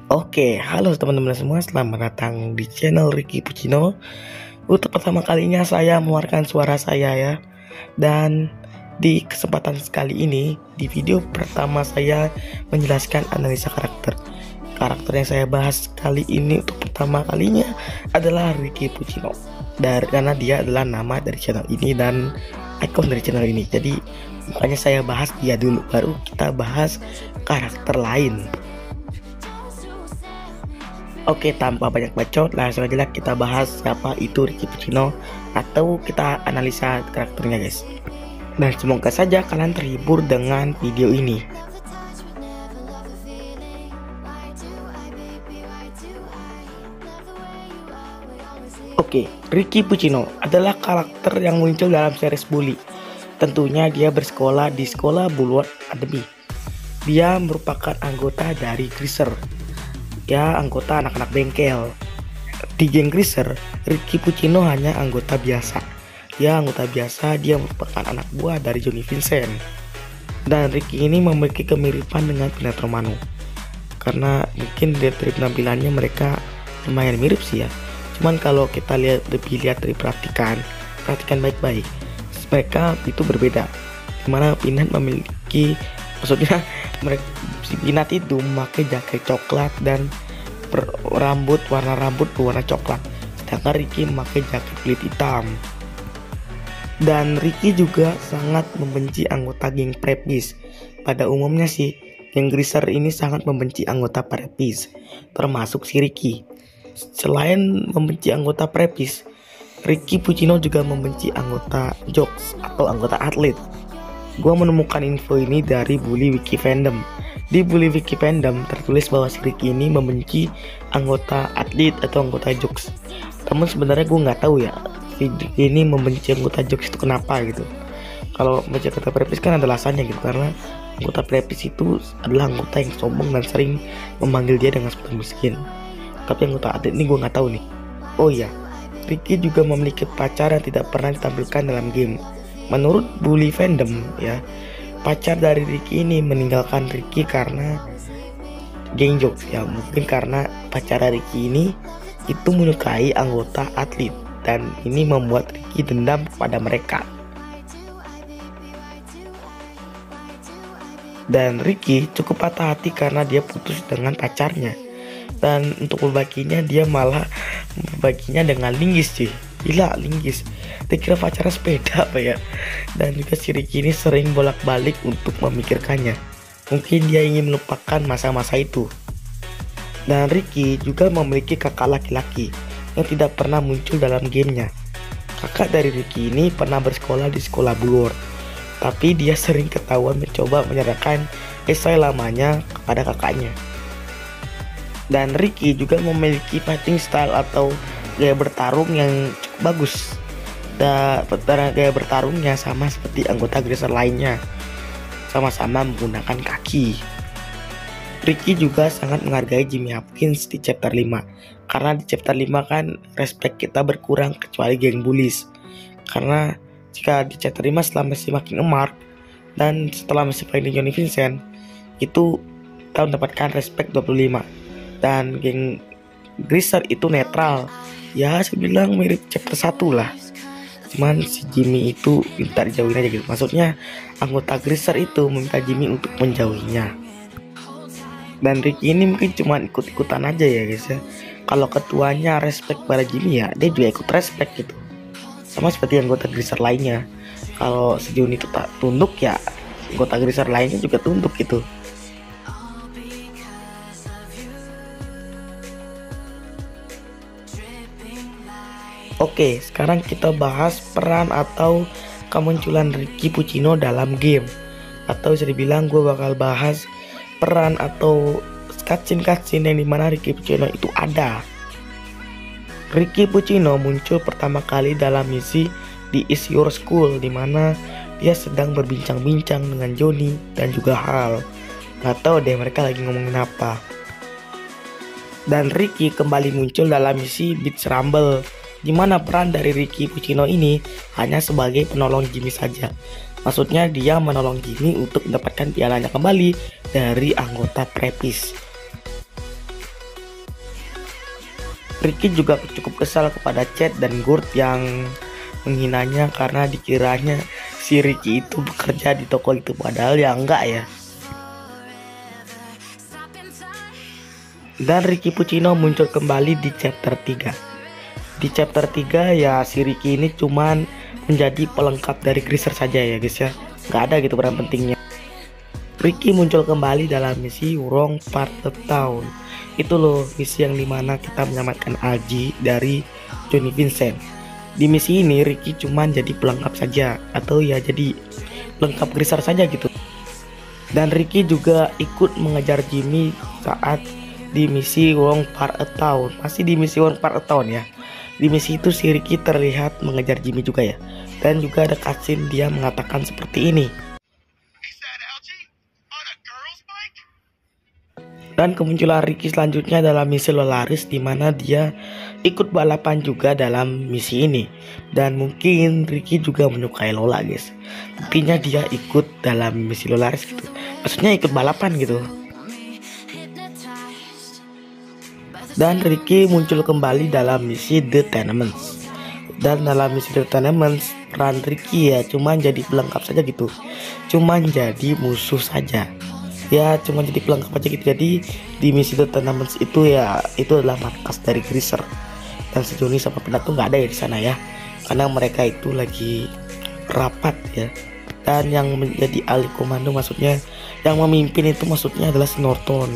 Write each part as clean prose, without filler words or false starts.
Oke, halo teman-teman semua, selamat datang di channel Ricky Puccino. Untuk pertama kalinya saya mengeluarkan suara saya ya. Dan di kesempatan sekali ini, di video pertama saya menjelaskan analisa karakter. Karakter yang saya bahas kali ini untuk pertama kalinya adalah Ricky Puccino. Karena dia adalah nama dari channel ini dan ikon dari channel ini. Jadi makanya saya bahas dia dulu, baru kita bahas karakter lain. Oke, tanpa banyak bacot, langsung aja kita bahas siapa itu Ricky Puccino atau kita analisa karakternya guys. Dan semoga saja kalian terhibur dengan video ini. Oke, Ricky Puccino adalah karakter yang muncul dalam series Bully. Tentunya dia bersekolah di sekolah Bulwark Academy. Dia merupakan anggota dari Greaser. Ya, anggota anak-anak bengkel. Di geng Greaser, Ricky Puccino hanya anggota biasa. Ya, anggota biasa, dia merupakan anak buah dari Johnny Vincent. Dan Ricky ini memiliki kemiripan dengan Pinat Romano. Karena mungkin dari penampilannya mereka lumayan mirip sih ya. Cuman kalau kita lihat dari perhatikan baik-baik, mereka itu berbeda. Dimana Pinat memiliki, maksudnya mereka si Pinat itu memakai jaket coklat dan warna rambut berwarna coklat, sedangkan Ricky memakai jaket kulit hitam. Dan Ricky juga sangat membenci anggota geng Prepis. Pada umumnya sih geng Greaser ini sangat membenci anggota Prepis, termasuk si Ricky. Selain membenci anggota Prepis, Ricky Puccino juga membenci anggota Jocks atau anggota atlet. Gua menemukan info ini dari Bully Wiki Fandom. Di Bully Wiki Fandom tertulis bahwa si Ricky ini membenci anggota atlet atau anggota Jocks. Namun sebenarnya gue nggak tahu ya, si Ricky ini membenci anggota Jocks itu kenapa gitu. Kalau membenci anggota Prepis kan ada alasannya gitu, karena anggota Prepis itu adalah anggota yang sombong dan sering memanggil dia dengan sebutan miskin. Tapi anggota atlet ini gue nggak tahu nih. Oh iya, Ricky juga memiliki pacar yang tidak pernah ditampilkan dalam game. Menurut Bully Fandom ya, pacar dari Ricky ini meninggalkan Ricky karena geng Jocks ya. Mungkin karena pacar Ricky ini itu menyukai anggota atlet, dan ini membuat Ricky dendam kepada mereka. Dan Ricky cukup patah hati karena dia putus dengan pacarnya. Dan untuk membaginya, dia malah membaginya dengan linggis cuy. Gila, linggis. Dikira pacarnya sepeda apa ya. Dan juga si Ricky ini sering bolak-balik untuk memikirkannya. Mungkin dia ingin melupakan masa-masa itu. Dan Ricky juga memiliki kakak laki-laki yang tidak pernah muncul dalam gamenya. Kakak dari Ricky ini pernah bersekolah di sekolah Bulwark, tapi dia sering ketahuan mencoba menyerahkan esai lamanya kepada kakaknya. Dan Ricky juga memiliki fighting style atau gaya bertarung yang cukup bagus. Gaya bertarungnya sama seperti anggota Greaser lainnya, sama-sama menggunakan kaki. Ricky juga sangat menghargai Jimmy Hopkins di chapter 5, karena di chapter 5 kan respect kita berkurang kecuali geng bullies. Karena jika di chapter 5 setelah masih makin emark dan setelah masih fighting Johnny Vincent, itu kita mendapatkan respect 25. Dan geng Greaser itu netral. Ya saya bilang mirip chapter 1 lah. Cuman si Jimmy itu minta dijauhin aja gitu. Maksudnya anggota Greaser itu meminta Jimmy untuk menjauhinya. Dan Ricky ini mungkin cuma ikut-ikutan aja ya guys ya. Kalau ketuanya respect pada Jimmy ya, dia juga ikut respect gitu. Sama seperti anggota Greaser lainnya. Kalau si Juni itu tak tunduk ya, anggota Greaser lainnya juga tunduk gitu. Oke, sekarang kita bahas peran atau kemunculan Ricky Puccino dalam game. Atau bisa dibilang gue bakal bahas peran atau cutscene yang dimana Ricky Puccino itu ada. Ricky Puccino muncul pertama kali dalam misi di Is Your School, dimana dia sedang berbincang-bincang dengan Johnny dan juga Hal. Gak tau deh mereka lagi ngomongin apa. Dan Ricky kembali muncul dalam misi Beach Rumble, di mana peran dari Ricky Puccino ini hanya sebagai penolong Jimmy saja. Maksudnya dia menolong Jimmy untuk mendapatkan pialanya kembali dari anggota Prepis. Ricky juga cukup kesal kepada Chad dan Gurt yang menghinanya karena dikiranya si Ricky itu bekerja di toko itu, padahal ya enggak ya. Dan Ricky Puccino muncul kembali di chapter 3. Di chapter 3 ya si Ricky ini cuman menjadi pelengkap dari Greaser saja ya guys ya, nggak ada gitu peran pentingnya. Ricky muncul kembali dalam misi Wrong Part of Town. Itu loh misi yang dimana kita menyelamatkan Algie dari Johnny Vincent. Di misi ini Ricky cuman jadi pelengkap saja, atau ya jadi pelengkap Greaser saja gitu. Dan Ricky juga ikut mengejar Jimmy saat di misi Wrong Part of Town. Masih di misi Wrong Part of Town ya. Di misi itu si Ricky terlihat mengejar Jimmy juga ya. Dan juga ada cutscene dia mengatakan seperti ini. Dan kemunculan Ricky selanjutnya dalam misi Lolaris, di mana dia ikut balapan juga dalam misi ini. Dan mungkin Ricky juga menyukai Lola guys. Buktinya dia ikut dalam misi Lolaris gitu. Maksudnya ikut balapan gitu. Dan Ricky muncul kembali dalam misi The Tenements. Dan dalam misi The Tenements, peran Ricky ya cuman jadi pelengkap saja gitu. Cuman jadi musuh saja. Ya cuma jadi pelengkap aja gitu. Jadi di misi The Tenements itu ya itu adalah markas dari Greaser. Dan si Johnny sama Peanut tuh nggak ada ya di sana ya, karena mereka itu lagi rapat ya. Dan yang menjadi ahli komando, maksudnya yang memimpin itu maksudnya adalah si Norton.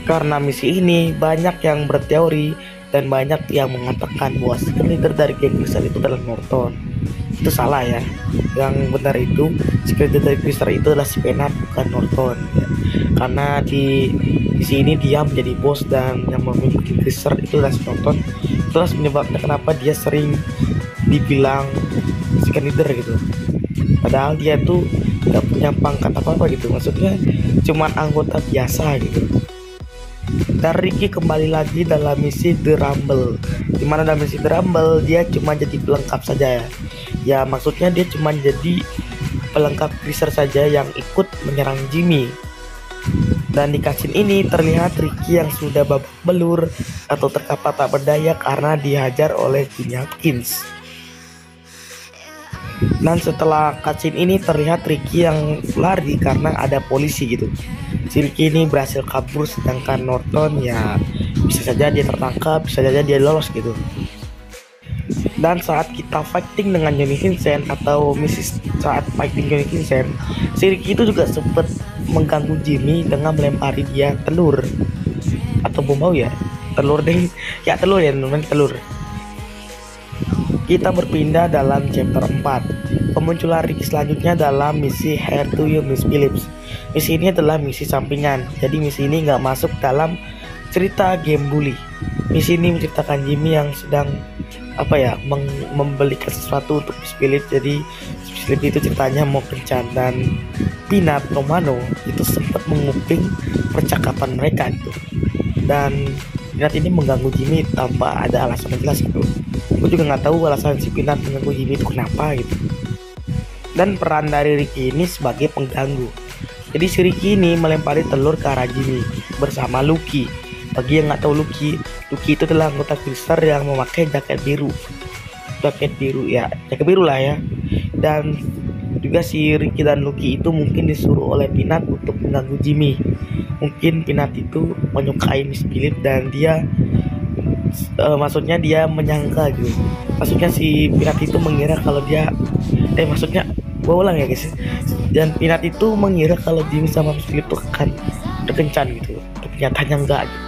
Karena misi ini banyak yang berteori dan banyak yang mengatakan bahwa leader dari geng Greaser itu adalah Norton. Itu salah ya. Yang benar itu leader dari Greaser itu adalah si Peanut, bukan Norton ya. Karena di misi ini dia menjadi bos dan yang memimpin Greaser itu adalah si Norton. Itulah penyebabnya kenapa dia sering dibilang second leader gitu. Padahal dia tuh tidak punya pangkat apa-apa gitu. Maksudnya cuman anggota biasa gitu. Dan Ricky kembali lagi dalam misi The Rumble, dimana dalam misi The Rumble dia cuma jadi pelengkap saja ya. Ya maksudnya dia cuma jadi pelengkap Greaser saja yang ikut menyerang Jimmy. Dan di cutscene ini terlihat Ricky yang sudah babak belur atau terkapar tak berdaya karena dihajar oleh Jimmy Hopkins. Dan setelah cutscene ini terlihat Ricky yang lari karena ada polisi gitu. Si Ricky ini berhasil kabur, sedangkan Norton ya bisa saja dia tertangkap, bisa saja dia lolos gitu. Dan saat kita fighting dengan Johnny Vincent atau misi saat fighting Johnny Vincent, si Ricky itu juga sempat mengganggu Jimmy dengan melempari dia telur atau bom bau ya, telur deh ya, telur ya teman-teman, telur. Kita berpindah dalam chapter 4. Pemunculan Ricky selanjutnya dalam misi Hair to You Miss Phillips. Misi ini adalah misi sampingan, jadi misi ini nggak masuk dalam cerita game bully. Misi ini menceritakan Jimmy yang sedang membelikan sesuatu untuk Miss Phillips. Jadi Miss Phillips itu ceritanya mau kencan, dan Peanut Romano itu sempat menguping percakapan mereka gitu. Dan Peanut ini mengganggu Jimmy tanpa ada alasan yang jelas gitu. Gue juga nggak tahu alasan si Peanut mengganggu Jimmy itu kenapa gitu. Dan peran dari Ricky ini sebagai pengganggu. Jadi si Ricky ini melempari telur ke arah Jimmy bersama Lucky. Bagi yang nggak tahu Lucky itu adalah anggota Greaser yang memakai jaket biru ya, jaket biru lah ya. Dan juga si Ricky dan Lucky itu mungkin disuruh oleh Peanut untuk mengganggu Jimmy. Mungkin Peanut itu menyukai Miss Phillips dan dia maksudnya dia menyangka gitu. Maksudnya si Peanut itu mengira kalau dia maksudnya gue ulang ya guys. Dan Peanut itu mengira kalau Jimmy sama Miss Phillips itu akan berkencan gitu. Ternyata enggak gitu.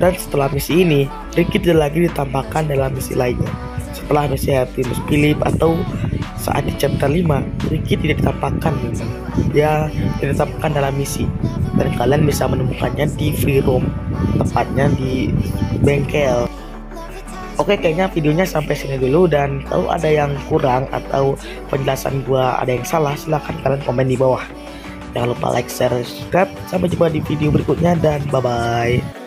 Dan setelah misi ini, Ricky tidak lagi ditambahkan dalam misi lainnya. Setelah misi hati Miss Phillips atau saat di chapter 5, Ricky tidak ditambahkan gitu. Dia tidak ditambahkan dalam misi. Dan kalian bisa menemukannya di free roam, tepatnya di bengkel. Oke, kayaknya videonya sampai sini dulu, dan kalau ada yang kurang atau penjelasan gua ada yang salah, silahkan kalian komen di bawah. Jangan lupa like, share, subscribe. Sampai jumpa di video berikutnya dan bye bye.